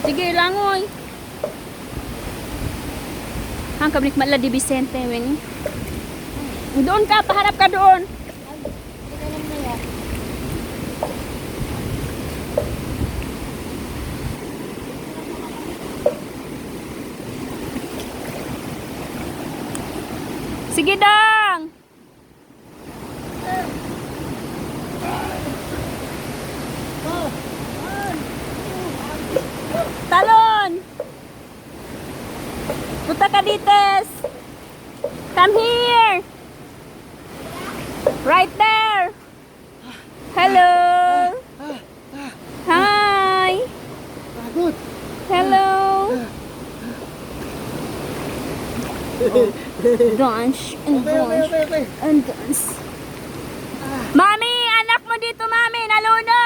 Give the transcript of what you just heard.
Sige, langoy. Hang kablik mala di Vicente, wen. Doon ka, paharap ka doon. Sige dang. Talon. Punta ka dites. Come here. Right there. Hello. Hi. Good. Hello. Dance and dance Okay. and dance. Mami, anak mo dito, mami. Nalunod.